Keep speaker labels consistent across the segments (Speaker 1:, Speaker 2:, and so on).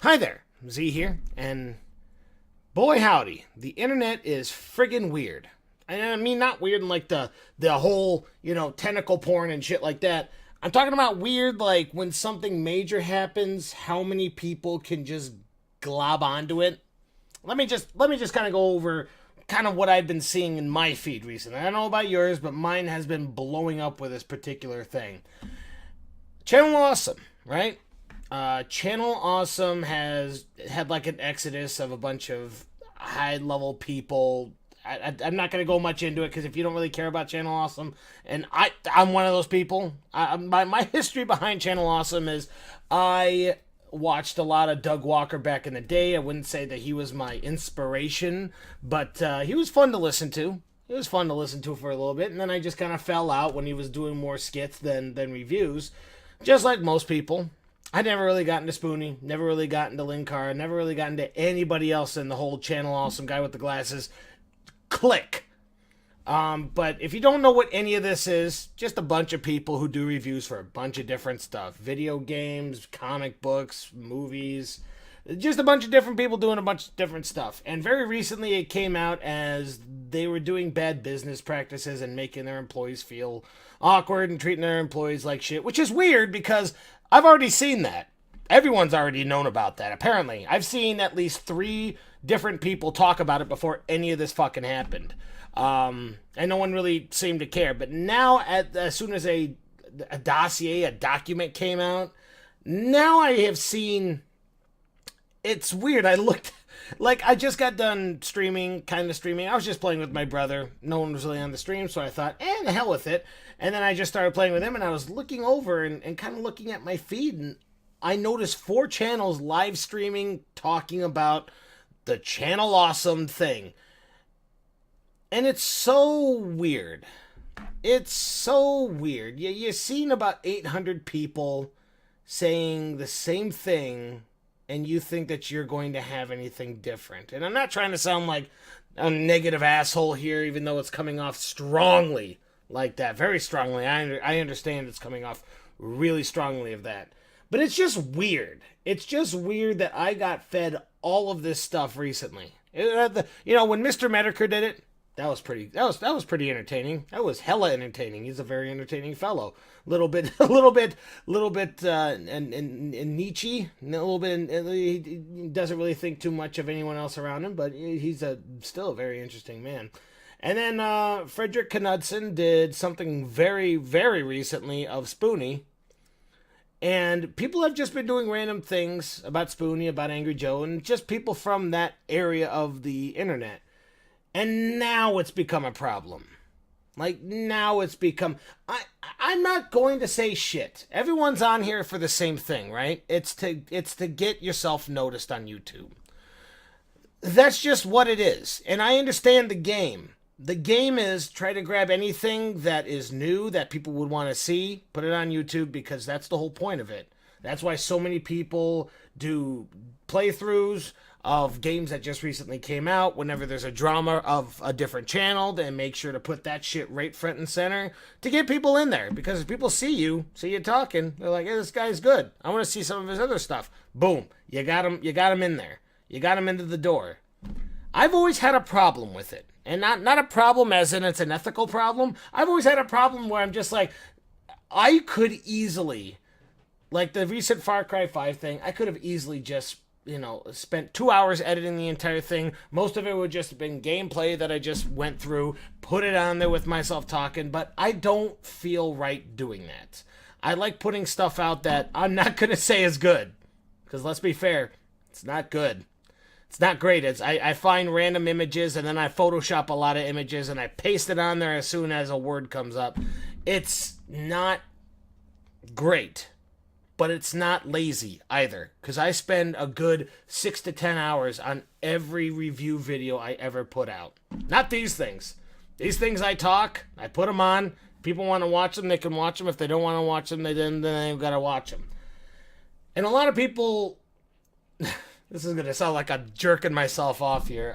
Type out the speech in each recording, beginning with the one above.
Speaker 1: Hi there, Z here, and boy howdy, the internet is friggin' weird. I mean, not weird in like the whole, tentacle porn and shit like that. I'm talking about weird like when something major happens, how many people can just glob onto it. Let me just kind of go over kind of what I've been seeing in my feed recently. I don't know about yours, but mine has been blowing up with this particular thing. Channel Awesome, right? Channel Awesome has had like an exodus of a bunch of high level people. I'm not going to go much into it because if you don't really care about Channel Awesome, and I'm one of those people. My history behind Channel Awesome is I watched a lot of Doug Walker back in the day. I wouldn't say that he was my inspiration, but he was fun to listen to. It was fun to listen to for a little bit, and then I just kind of fell out when he was doing more skits than reviews, just like most people. I never really got into Spoonie, never really got into Linkar, never really got into anybody else in the whole Channel Awesome guy with the glasses click. But if you don't know what any of this is, just a bunch of people who do reviews for a bunch of different stuff. Video games, comic books, movies. Just a bunch of different people doing a bunch of different stuff. And very recently it came out as they were doing bad business practices and making their employees feel awkward and treating their employees like shit, which is weird because I've already seen that. Everyone's already known about that, apparently. I've seen at least 3 different people talk about it before any of this fucking happened. And no one really seemed to care. But now, as soon as a dossier, a document came out, now I have seen... It's weird. I looked... Like, I just got done streaming, kind of streaming. I was just playing with my brother. No one was really on the stream, so I thought, the hell with it. And then I just started playing with him, and I was looking over and kind of looking at my feed, and I noticed 4 channels live streaming, talking about the Channel Awesome thing. And it's so weird. It's so weird. You've seen about 800 people saying the same thing, and you think that you're going to have anything different. And I'm not trying to sound like a negative asshole here, even though it's coming off strongly like that. Very strongly. I understand it's coming off really strongly of that. But it's just weird. It's just weird that I got fed all of this stuff recently. When Mr. Medicare did it, that was pretty entertaining. That was hella entertaining. He's a very entertaining fellow. Little bit, and Nietzsche. A little bit. He doesn't really think too much of anyone else around him, but he's still a very interesting man. And then Frederick Knudsen did something very, very recently of Spoonie. And people have just been doing random things about Spoonie, about Angry Joe, and just people from that area of the internet. And now it's become a problem. Like, now it's become... I'm not going to say shit. Everyone's on here for the same thing, right? It's to get yourself noticed on YouTube. That's just what it is. And I understand the game. The game is try to grab anything that is new that people would want to see, put it on YouTube, because that's the whole point of it. That's why so many people do playthroughs of games that just recently came out. Whenever there's a drama of a different channel, then make sure to put that shit right front and center to get people in there. Because if people see you talking, they're like, hey, this guy's good. I want to see some of his other stuff. Boom. You got him in there. You got him into the door. I've always had a problem with it. And not a problem as in it's an ethical problem. I've always had a problem where I'm just like, I could easily, like the recent Far Cry 5 thing, I could have easily just, spent 2 hours editing the entire thing. Most of it would just have been gameplay that I just went through, put it on there with myself talking, but I don't feel right doing that. I like putting stuff out that I'm not going to say is good. Because let's be fair, it's not good. It's not great. I find random images and then I Photoshop a lot of images and I paste it on there as soon as a word comes up. It's not great, but it's not lazy either. Because I spend a good 6 to 10 hours on every review video I ever put out. Not these things. These things I talk, I put them on. People want to watch them, they can watch them. If they don't want to watch them, then they've got to watch them. And a lot of people... This is going to sound like I'm jerking myself off here,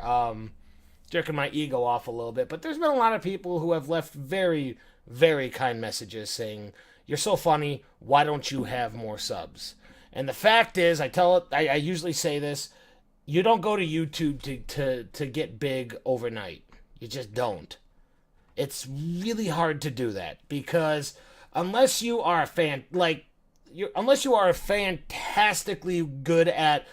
Speaker 1: jerking my ego off a little bit, but there's been a lot of people who have left very, very kind messages saying, you're so funny, why don't you have more subs? And the fact is, I usually say this: you don't go to YouTube to get big overnight. You just don't. It's really hard to do that because unless you are a fan, like unless you are fantastically good at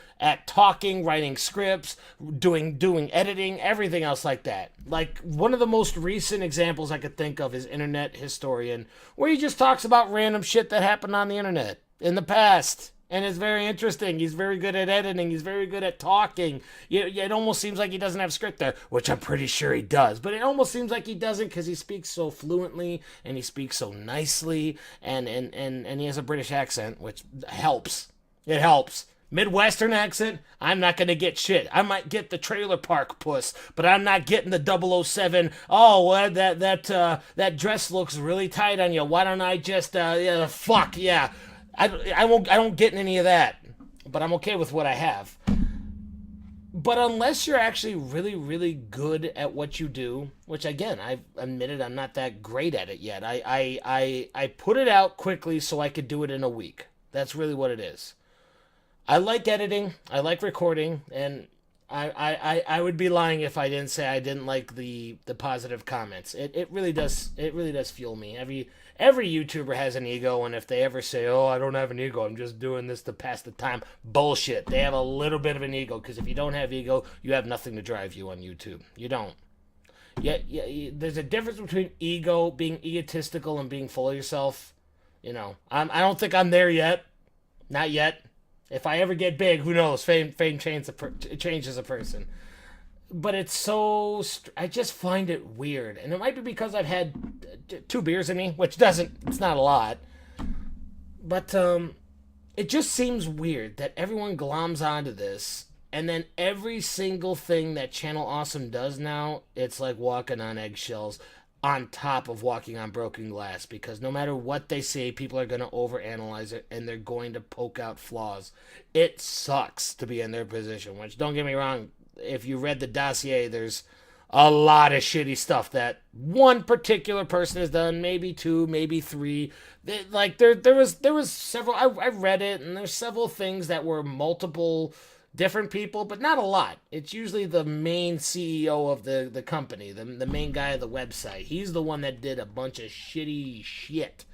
Speaker 1: talking, writing scripts, doing editing, everything else like that. Like one of the most recent examples I could think of is Internet Historian, where he just talks about random shit that happened on the internet in the past. And it's very interesting. He's very good at editing. He's very good at talking. It almost seems like he doesn't have script there, which I'm pretty sure he does. But it almost seems like he doesn't because he speaks so fluently and he speaks so nicely, and he has a British accent, which helps. It helps. Midwestern accent, I'm not going to get shit. I might get the trailer park puss, but I'm not getting the 007. Oh, well, that dress looks really tight on you. Why don't I just fuck yeah. I don't get any of that, but I'm okay with what I have. But unless you're actually really, really good at what you do, which again, I've admitted I'm not that great at it yet. I put it out quickly so I could do it in a week. That's really what it is. I like editing, I like recording, and I would be lying if I didn't say I didn't like the positive comments. It really does fuel me. Every YouTuber has an ego, and if they ever say, "Oh, I don't have an ego, I'm just doing this to pass the time," bullshit. They have a little bit of an ego, because if you don't have ego, you have nothing to drive you on YouTube. You don't. Yeah, there's a difference between ego, being egotistical, and being full of yourself. I don't think I'm there yet. Not yet. If I ever get big, who knows? Fame changes a person. But it's so... I just find it weird. And it might be because I've had 2 beers in me, which it's not a lot. But it just seems weird that everyone gloms onto this. And then every single thing that Channel Awesome does now, it's like walking on eggshells on top of walking on broken glass, because no matter what they say, people are going to overanalyze it and they're going to poke out flaws. It sucks to be in their position, which, don't get me wrong, if you read the dossier, there's a lot of shitty stuff that one particular person has done, maybe 2, maybe 3. There was several. I read it, and there's several things that were multiple different people, but not a lot. It's usually the main CEO of the company, the main guy of the website. He's the one that did a bunch of shitty shit,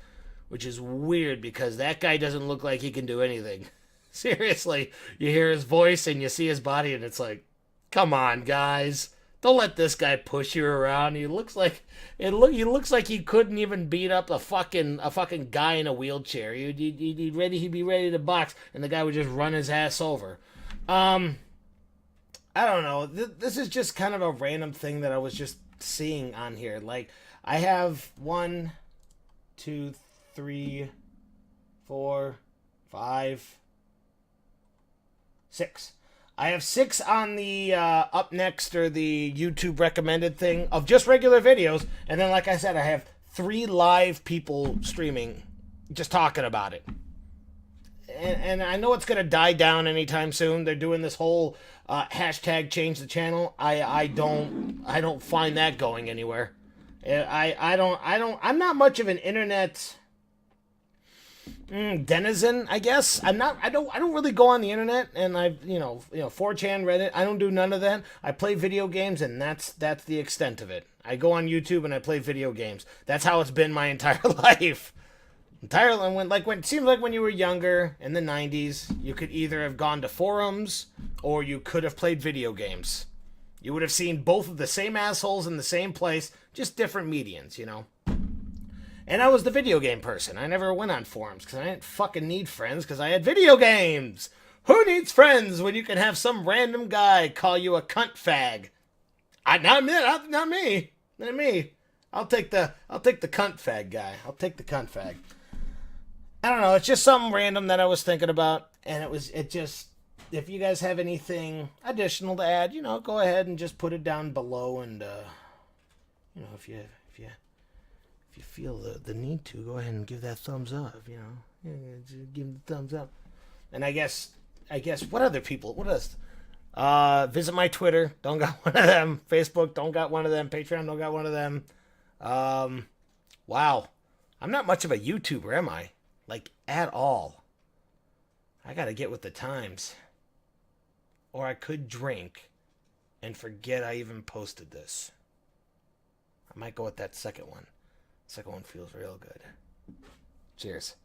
Speaker 1: which is weird because that guy doesn't look like he can do anything. Seriously, you hear his voice and you see his body, and it's like, come on, guys. Don't let this guy push you around. He looks like he looks like he couldn't even beat up a fucking guy in a wheelchair. He'd be ready to box, and the guy would just run his ass over. I don't know. This is just kind of a random thing that I was just seeing on here. Like, I have 1, 2, 3, 4, 5, 6. I have 6 on the up next, or the YouTube recommended thing of just regular videos. And then, like I said, I have 3 live people streaming, just talking about it. And I know it's going to die down anytime soon. They're doing this whole hashtag change the channel. I don't find that going anywhere. I'm not much of an internet denizen, I guess. I don't really go on the internet, and 4chan, Reddit, I don't do none of that. I play video games, and that's the extent of it. I go on YouTube and I play video games. That's how it's been my entire life. Entirely. When it seems like when you were younger in the 90s, you could either have gone to forums or you could have played video games. You would have seen both of the same assholes in the same place, just different medians, And I was the video game person. I never went on forums because I didn't fucking need friends because I had video games. Who needs friends when you can have some random guy call you a cunt fag? Not me. Not me. I'll take the cunt fag guy. I'll take the cunt fag. I don't know. It's just something random that I was thinking about, and if you guys have anything additional to add, go ahead and just put it down below, and if you feel the need to, go ahead and give that thumbs up. Just give the thumbs up. And I guess what other people? What else? Visit my Twitter. Don't got one of them. Facebook. Don't got one of them. Patreon. Don't got one of them. Wow. I'm not much of a YouTuber, am I? Like, at all. I gotta get with the times. Or I could drink and forget I even posted this. I might go with that second one. Second one feels real good. Cheers.